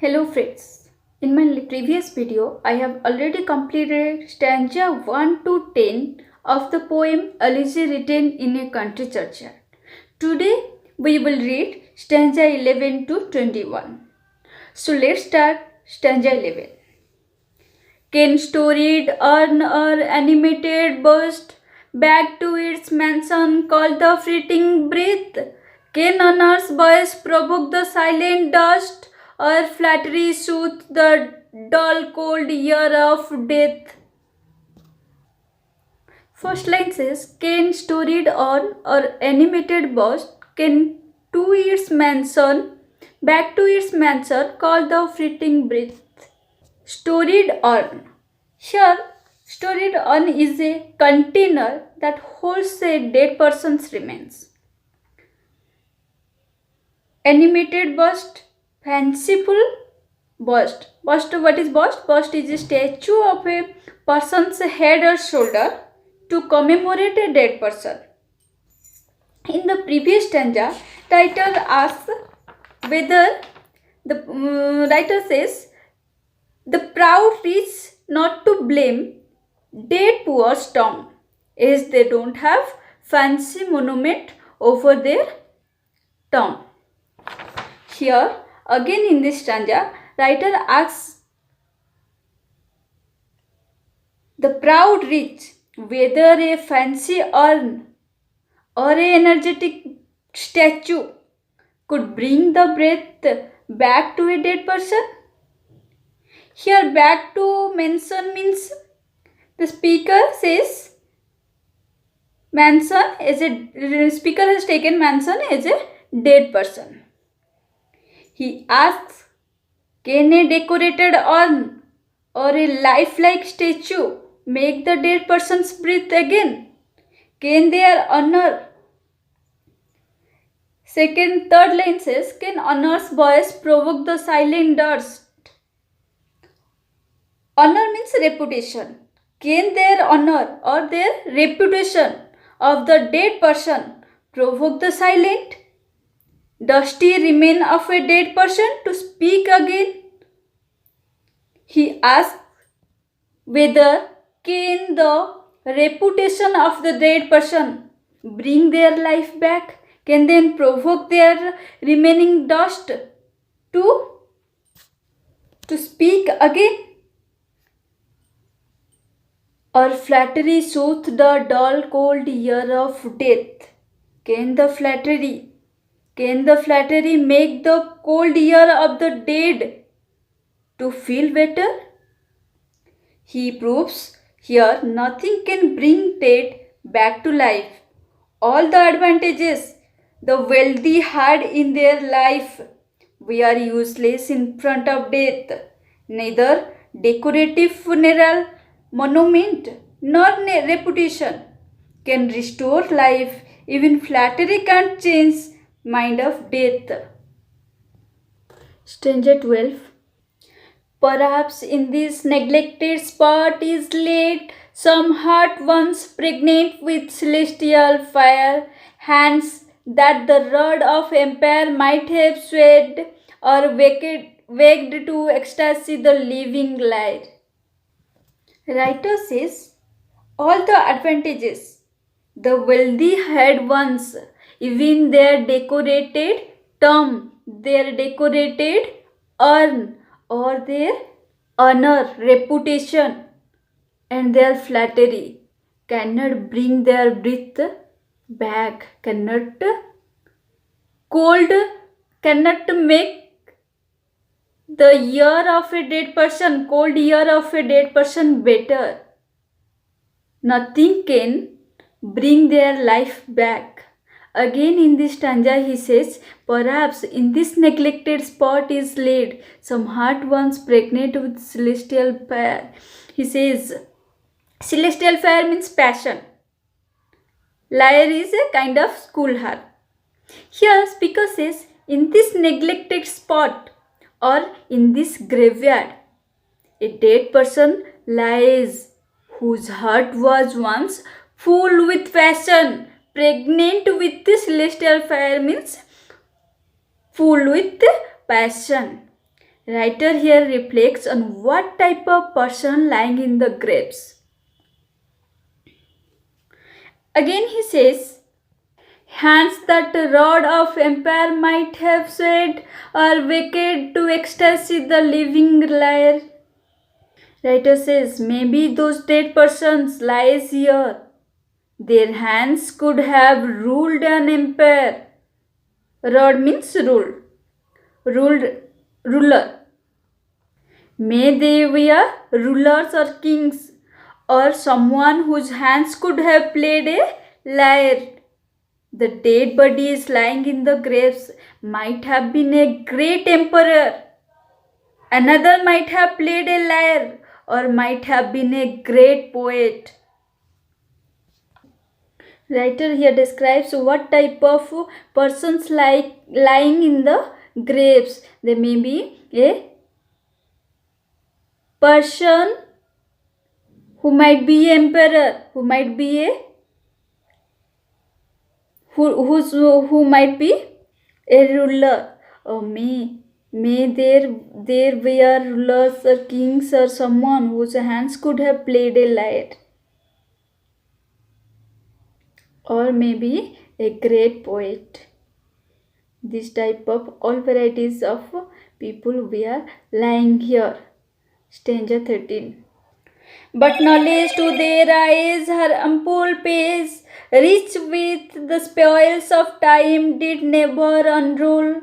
Hello friends, in my previous video I have already completed stanza 1 to 10 of the poem Elegy written in a country churchyard. Today we will read stanza 11 to 21. So let's start stanza 11. Can storied urn or animated burst back to its mansion called the fleeting breath? Can honors voice provoke the silent dust or flattery soothe the dull cold ear of death? First line says, can storied urn or animated burst can to its mansion back to its mansion called the fleeting breath? Storied urn. Here, storied urn is a container that holds a dead person's remains. Animated bust, fanciful bust. Bust, what is bust? Bust is a statue of a person's head or shoulder to commemorate a dead person. In the previous stanza, writer asks whether the writer says the proud rich not to blame dead poor town, as they don't have fancy monument over their town. Here again in this stanza, writer asks the proud rich whether a fancy urn or a energetic statue could bring the breath back to a dead person. Here back to mention means the speaker says Manson as a speaker has taken Manson as a dead person. He asks, can a decorated urn or a lifelike statue make the dead person's breathe again? Can their honor? Third line says, can honor's voice provoke the silent dust? Honor means reputation. Can their honor or their reputation of the dead person provoke the silent, dusty remain of a dead person to speak again? He asks whether can the reputation of the dead person bring their life back, can then provoke their remaining dust to speak again? Or flattery soothe the dull cold ear of death? Can the flattery make the cold ear of the dead to feel better? He proves here nothing can bring dead back to life. All the advantages the wealthy had in their life were useless in front of death. Neither decorative funeral monument nor reputation can restore life. Even flattery can't change mind of death. Stanza 12. Perhaps in this neglected spot is laid some heart once pregnant with celestial fire, hands that the rod of empire might have swayed or waked to ecstasy the living lyre. Writer says all the advantages the wealthy had once, even their decorated tomb, their decorated urn, or their honor, reputation, and their flattery cannot bring their breath back, cannot make the ear of a dead person, cold ear of a dead person better. Nothing can bring their life back. Again in this stanza he says, perhaps in this neglected spot is laid some heart once pregnant with celestial fire. He says, celestial fire means passion. Lyre is a kind of school harp. Here speaker says, in this neglected spot or in this graveyard, a dead person lies whose heart was once full with passion, pregnant with the celestial fire means full with passion. Writer here reflects on what type of person lying in the graves. Again he says, hands that rod of empire might have swayed or wicked to ecstasy the living liar. Writer says, maybe those dead persons lies here. Their hands could have ruled an empire. Rod means ruled, ruler. May they were rulers or kings or someone whose hands could have played a lyre. The dead bodies lying in the graves might have been a great emperor. Another might have played a lyre or might have been a great poet. Writer here describes what type of persons lying in the graves. They may be a person who might be emperor, who might be a who might be a ruler. Or may there were rulers or kings or someone whose hands could have played a lyre. Or maybe a great poet. This type of all varieties of people we are lying here. Stanza 13. But knowledge to their eyes her ample pace, rich with the spoils of time, did never unroll.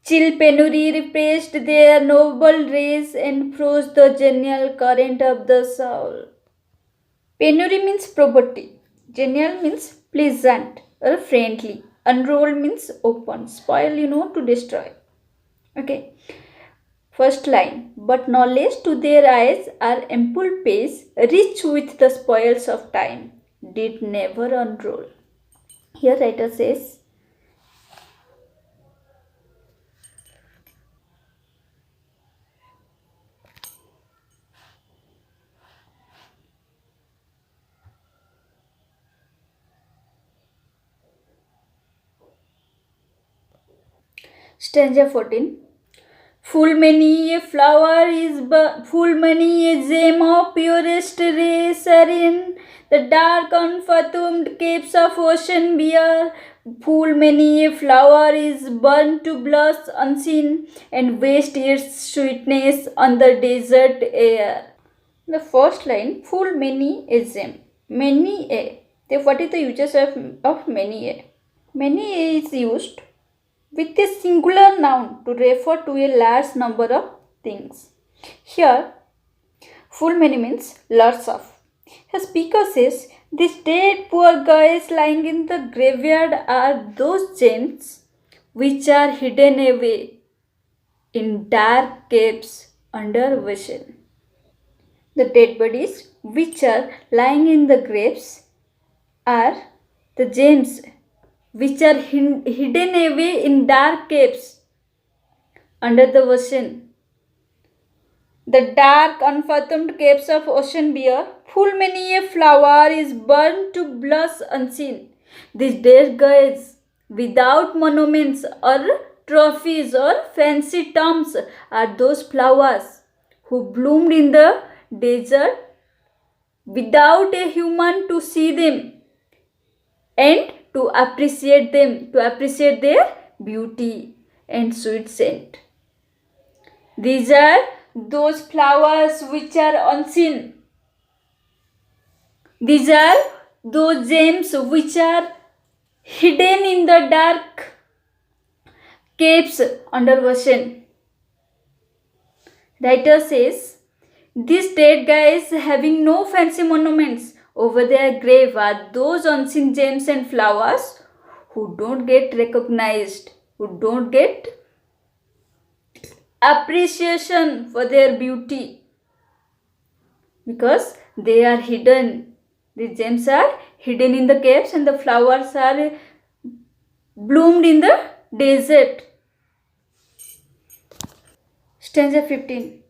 Chill penury repressed their noble race and froze the genial current of the soul. Penury means poverty. Genial means pleasant or friendly. Unroll means open. Spoil, to destroy. Okay. First line. But knowledge to their eyes are ample pace, rich with the spoils of time, did never unroll. Here writer says, stanza 14. Full many a flower is full many a gem of purest ray serene, the dark unfathomed caves of ocean bear. Full many a flower is burnt to blush unseen and waste its sweetness on the desert air. The first line, full many a gem. Many a. What is the uses of many a? Many a is used with a singular noun to refer to a large number of things. Here, full many means lots of. The speaker says, these dead poor guys lying in the graveyard are those gems which are hidden away in dark caves under ocean. The dead bodies which are lying in the graves are the gems which are hidden away in dark caves under the ocean. The dark, unfathomed caves of ocean bear, full many a flower is burned to blush unseen. These dead guys, without monuments or trophies or fancy tombs, are those flowers who bloomed in the desert without a human to see them and to appreciate them, to appreciate their beauty and sweet scent. These are those flowers which are unseen. These are those gems which are hidden in the dark caves under ocean. Writer says, these dead guys having no fancy monuments over their grave are those unseen gems and flowers who don't get recognized, who don't get appreciation for their beauty because they are hidden. The gems are hidden in the caves and the flowers are bloomed in the desert. Stanza 15.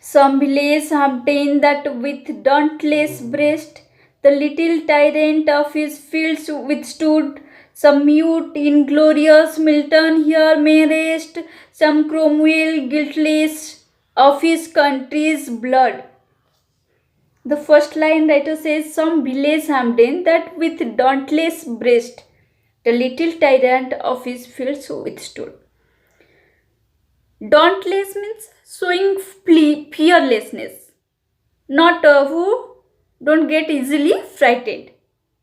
Some village obtained that with dauntless breast the little tyrant of his fields withstood Some mute, inglorious Milton here may rest, some Cromwell guiltless of his country's blood. The first line writer says, some village Hamden that with dauntless breast the little tyrant of his fields withstood. Dauntless means showing fearlessness, not who don't get easily frightened.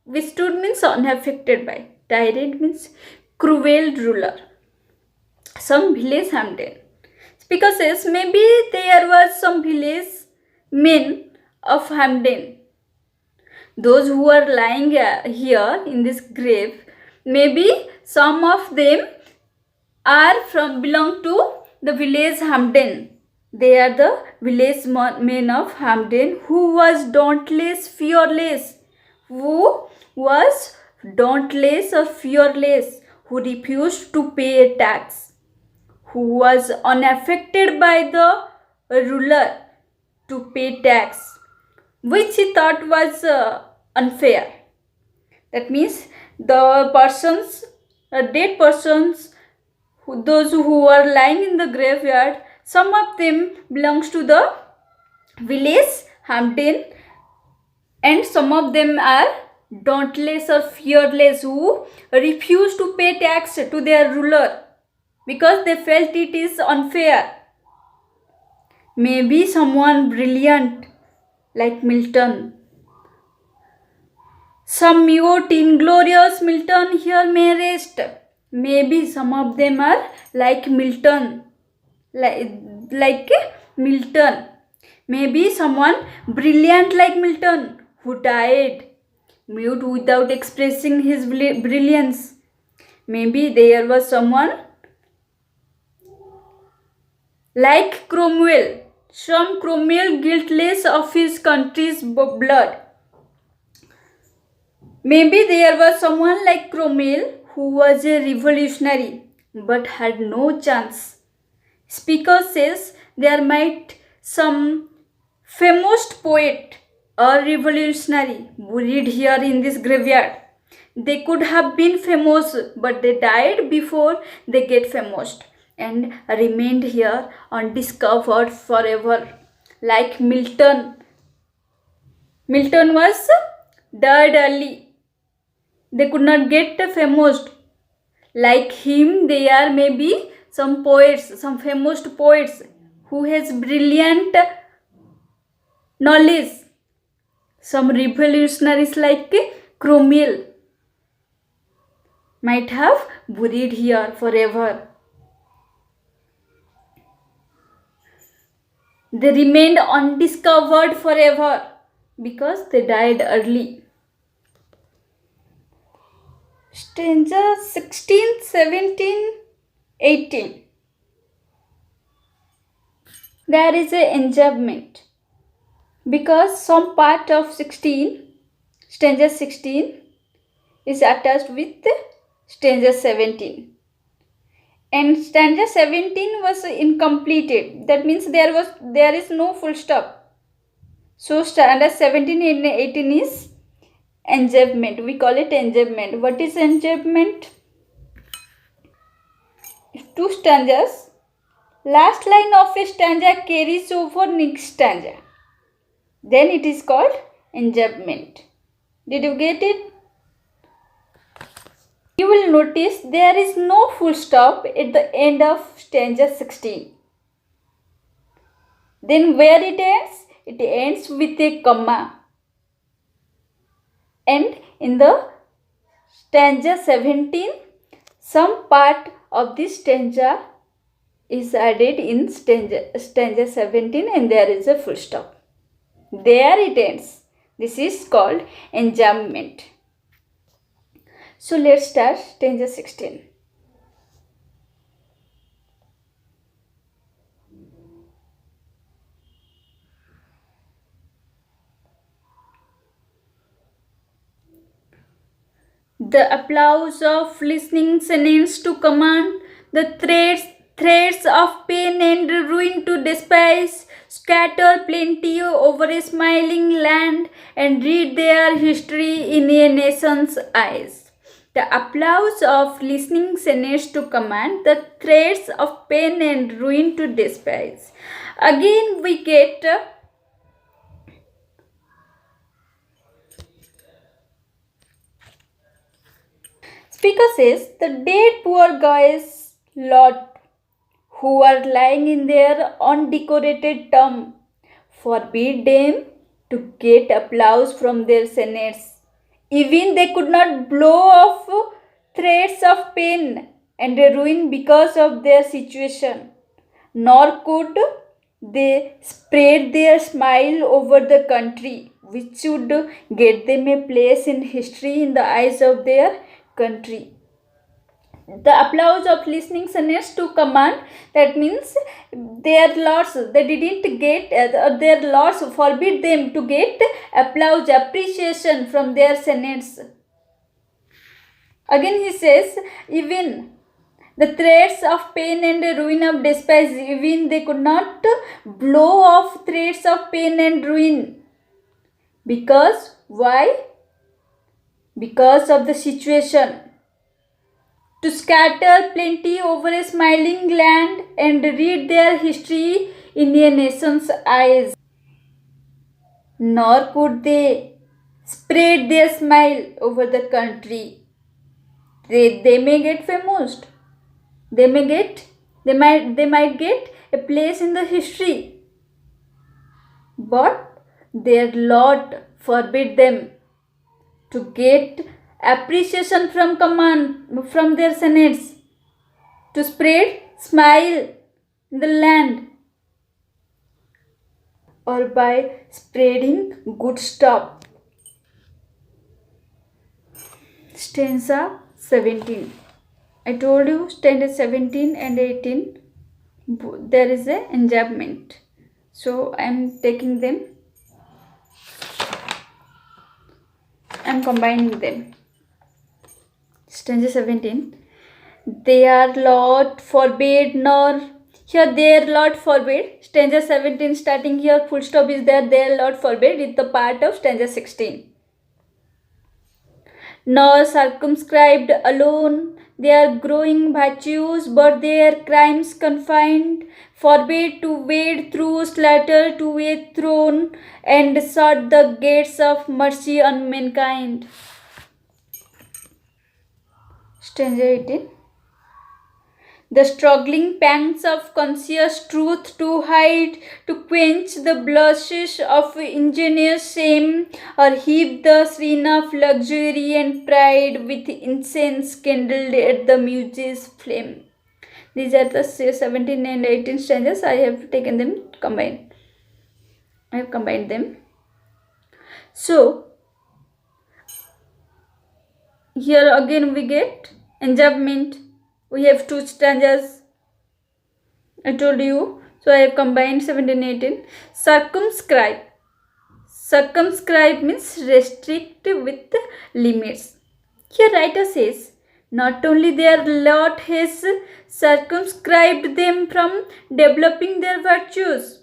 Withstood means unaffected by. Tyrant means cruel ruler. Some village Hamden. Speaker says maybe there was some village men of Hamden. Those who are lying here in this grave, maybe some of them belong to the village Hamden. They are the village men of Hamden who was dauntless, fearless, who was dauntless or fearless, who refused to pay a tax, who was unaffected by the ruler to pay tax, which he thought was unfair. That means the persons, dead persons, those who are lying in the graveyard, some of them belongs to the village Hamden, and some of them are dauntless or fearless who refuse to pay tax to their ruler because they felt it is unfair. Maybe someone brilliant like Milton. Some mute, inglorious Milton here may rest. Maybe some of them are like Milton. Like Milton. Maybe someone brilliant like Milton who died mute without expressing his brilliance. Maybe there was someone like Cromwell, some Cromwell guiltless of his country's blood. Maybe there was someone like Cromwell who was a revolutionary but had no chance. Speaker says there might some famous poet or revolutionary buried here in this graveyard. They could have been famous, but they died before they get famous and remained here undiscovered forever. Like Milton. Milton was died early. They could not get famous. Like him, they are maybe some poets, some famous poets who has brilliant knowledge. Some revolutionaries like Cromwell might have buried here forever. They remained undiscovered forever because they died early. Stanza 16, 17, 18. There is an enjambment because some part of stanza 16 is attached with stanza 17. And stanza 17 was incompleted. That means there is no full stop. So stanza 17 and 18 is enjambment. We call it enjambment. What is enjambment? Two stanzas. Last line of a stanza carries over next stanza. Then it is called enjambment. Did you get it? You will notice there is no full stop at the end of stanza 16. Then where it ends? It ends with a comma. And in the stanza 17, some part of this stanza is added in stanza 17 and there is a full stop. There it ends. This is called enjambment. So let's start stanza 16. The applause of listening sentence to command, the threads of pain and ruin to despise, scatter plenty over a smiling land and read their history in a nation's eyes. The applause of listening senates to command, the threats of pain and ruin to despise. Again we get speaker says, the dead poor guys lot who are lying in their undecorated tomb forbid them to get applause from their senates. Even they could not blow off threats of pain and ruin because of their situation, nor could they spread their smile over the country, which should get them a place in history in the eyes of their country. The applause of listening senates to command, that means their lords, they didn't get their lords forbid them to get applause, appreciation from their senates. Again he says, even the threats of pain and ruin of despise, even they could not blow off threats of pain and ruin. Because why? Because of the situation. To scatter plenty over a smiling land and read their history in a nation's eyes. Nor could they spread their smile over the country. They may get famous. They might get a place in the history. But their Lord forbid them to get appreciation from command from their senates, to spread smile in the land, or by spreading good stuff. Stanza 17. I told you stanza 17 and 18 there is a enjambment. So I am taking them, I am combining them. Stanza 17. Their Lord forbid, nor here their Lord forbid. Stanza 17 starting here, full stop is there, their Lord forbid is the part of stanza 16. Nor circumscribed alone their growing virtues, but their crimes confined, forbid to wade through slaughter to a throne, and shut the gates of mercy on mankind. Stanza 18. The struggling pangs of conscious truth to hide, to quench the blushes of ingenious shame, or heap the shrine of luxury and pride with incense kindled at the muse's flame. These are the 17 and 18 stanzas. I have taken them combined. I have combined them. So, here again we get enjambment. We have two stanzas, I told you. So I have combined 17 and 18. Circumscribe. Circumscribe means restrict with limits. Here writer says, not only their Lord has circumscribed them from developing their virtues,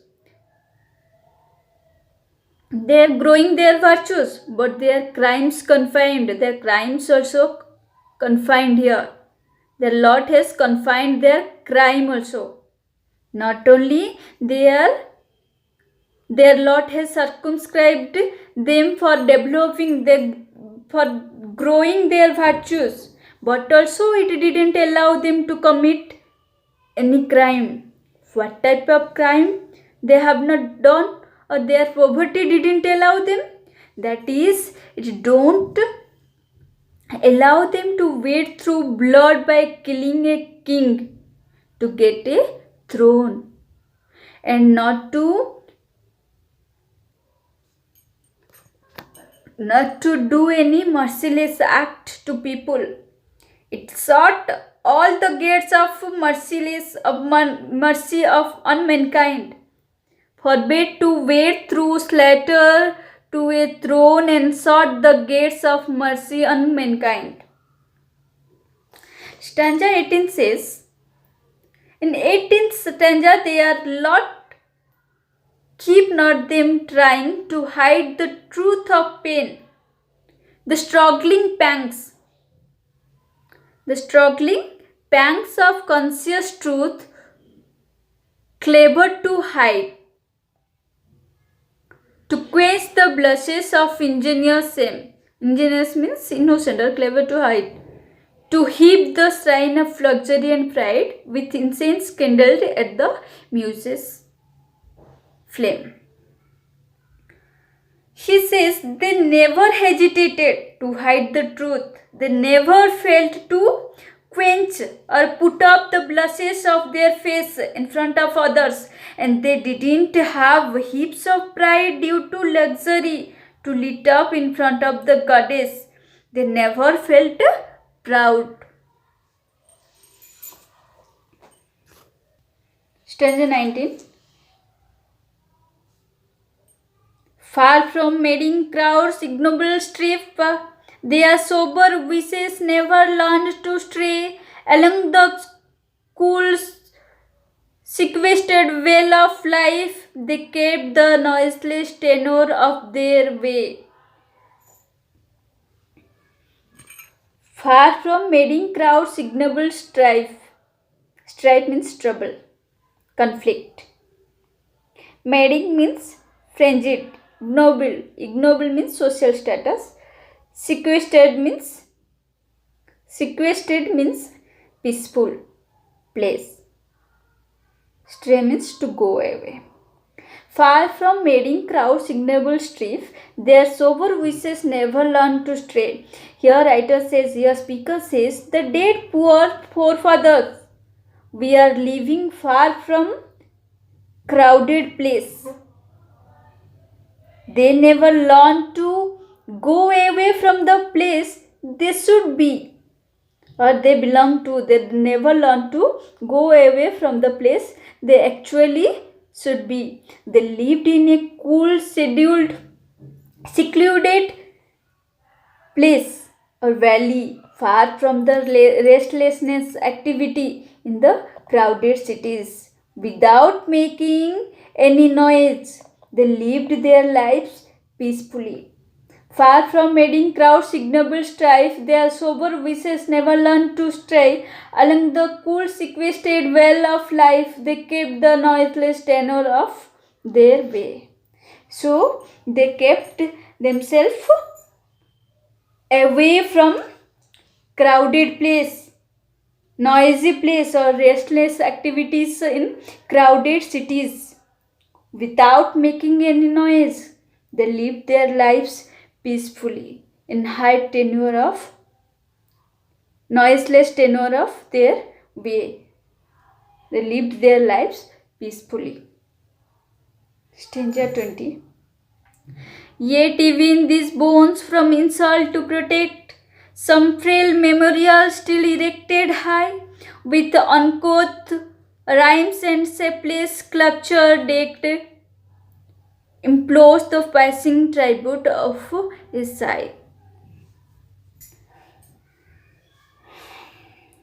they are growing their virtues, but their crimes confined. Their crimes also confined here. Their Lord has confined their crime also. Not only their Lord has circumscribed them for developing for growing their virtues, but also it didn't allow them to commit any crime. What type of crime they have not done, or their poverty didn't allow them? That is, it don't allow them to wade through blood by killing a king to get a throne, and not to do any merciless act to people. It shut all the gates of mercy on mankind, forbade to wade through slaughter to a throne, and shut the gates of mercy on mankind. Stanza 18 says, in 18th stanza, their lot keep not them trying to hide the truth of pain, the struggling pangs. the struggling pangs of conscious truth, clever to hide, to quench the blushes of ingenious shame. Ingenious means innocent or clever to hide. To heap the shrine of luxury and pride with incense kindled at the muse's flame. She says they never hesitated to hide the truth. They never failed to quench or put up the blushes of their face in front of others. And they didn't have heaps of pride due to luxury to lit up in front of the goddess. They never felt proud. Stanza 19. Far from making crowds ignoble strife, their sober wishes never learned to stray along the cool, sequestered well of life. They kept the noiseless tenor of their way. Far from making crowds ignoble strife. Strife means trouble, conflict. Mating means frenzied. Ignoble means social status. Sequestered means peaceful place. Stray means to go away. Far from mating crowds ignoble strife, their sober wishes never learn to stray. Here speaker says, the dead poor forefathers, we are living far from crowded place. They never learn to go away from the place they should be or they belong to. They never learn to go away from the place they actually should be. They lived in a cool, secluded place or valley, far from the restlessness activity in the crowded cities, without making any noise. They lived their lives peacefully. Far from making crowds ignoble strife, their sober wishes never learned to stray along the cool, sequestered well of life. They kept the noiseless tenor of their way. So they kept themselves away from crowded place, noisy place or restless activities in crowded cities. Without making any noise, they lived their lives peacefully in noiseless tenor of their way. They lived their lives peacefully. Stanza 20. Yet even these bones from insult to protect, some frail memorial still erected high, with uncouth rhymes and shapeless sculpture decked, implores the passing tribute of a sigh.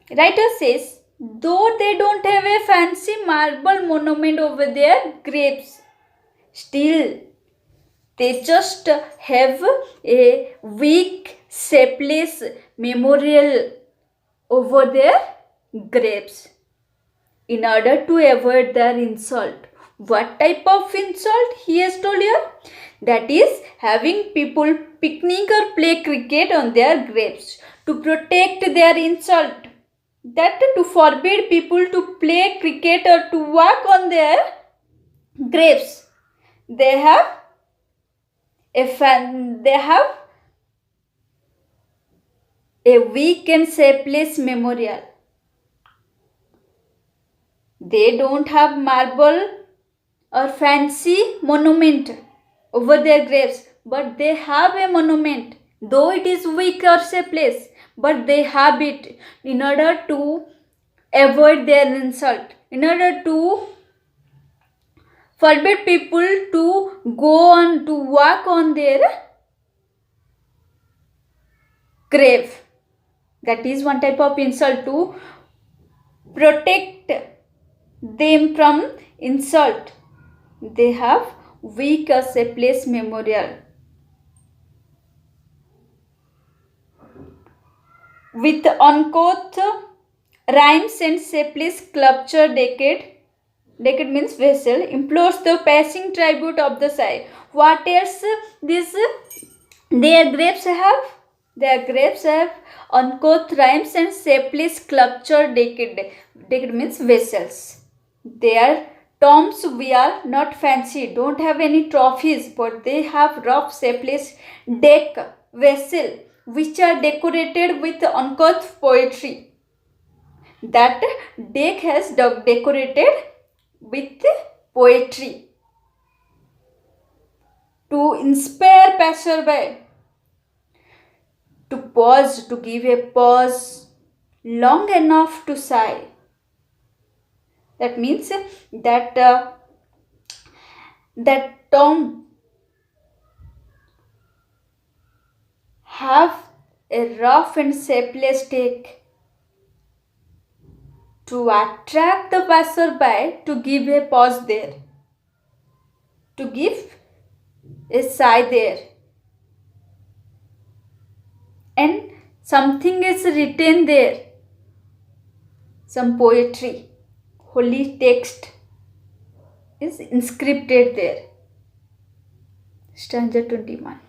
Writer says, though they don't have a fancy marble monument over their graves, still they just have a weak, shapeless memorial over their graves in order to avoid their insult. What type of insult he has told here? That is having people picnic or play cricket on their graves to protect their insult. That to forbid people to play cricket or to walk on their graves. They have a weak and shapeless memorial. They don't have marble or fancy monument over their graves, but they have a monument, though it is weak or shapeless, but they have it in order to avoid their insult, in order to forbid people to go on to walk on their grave. That is one type of insult, to protect them from insult. They have weak or shapeless memorial. with uncouth rhymes and shapely sculpture decade means vessel, implores the passing tribute of the sky. What else this their grapes have? Their grapes have uncouth rhymes and shapely sculpture decade means vessels. Their tombs we are not fancy, don't have any trophies, but they have rough shapely deck vessel which are decorated with uncouth poetry. That deck has decorated with poetry to inspire passerby to pause, to give a pause long enough to sigh. That means that tomb have a rough and shapeless deck to attract the passerby to give a pause there, to give a sigh there, and something is written there, some poetry, holy text is inscripted there. Stanza 21.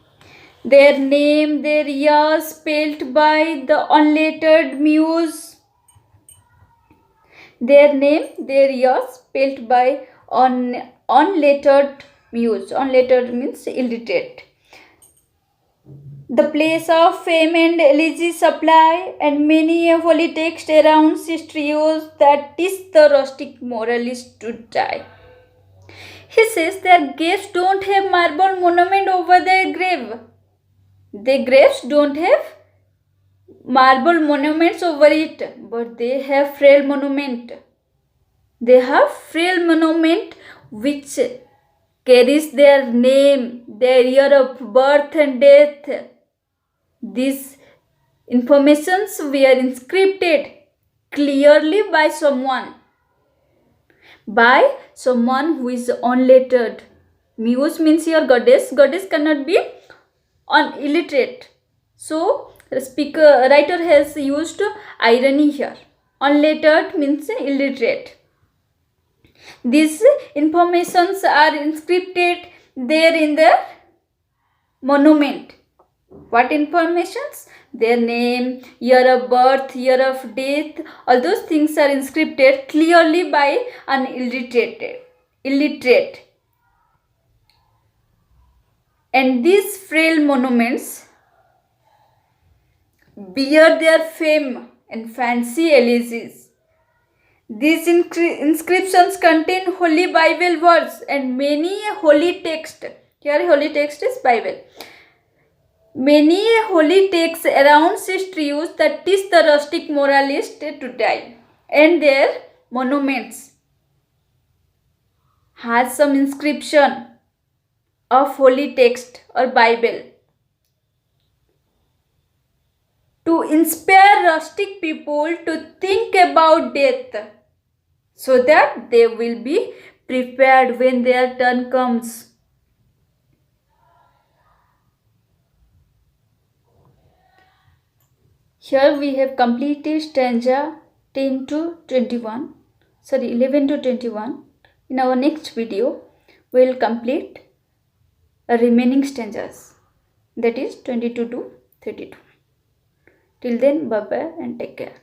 Their name, their years spelt by the unlettered muse. Their name, their years spelt by unlettered muse. Unlettered means illiterate. The place of fame and elegy supply, and many a holy text around trios that teach the rustic moralist to die. He says their graves don't have marble monument over their grave. Their graves don't have marble monuments over it, but they have frail monument. They have frail monument which carries their name, their year of birth and death. These informations were inscripted clearly by someone who is unlettered. Muse means your goddess. Goddess cannot be illiterate. So writer has used irony here. Unlettered means illiterate. These informations are inscripted there in the monument. What informations? Their name, year of birth, year of death, all those things are inscripted clearly by an illiterate. And these frail monuments bear their fame and fancy elegies. These inscriptions contain holy Bible words and many a holy text. Here holy text is Bible. Many holy texts around trios that teach the rustic moralist to die, and their monuments has some inscription of holy text or Bible to inspire rustic people to think about death so that they will be prepared when their turn comes. Here we have completed stanza 11 to 21. In our next video, we will complete remaining stanzas, that is 22 to 32. Till then, bye bye and take care.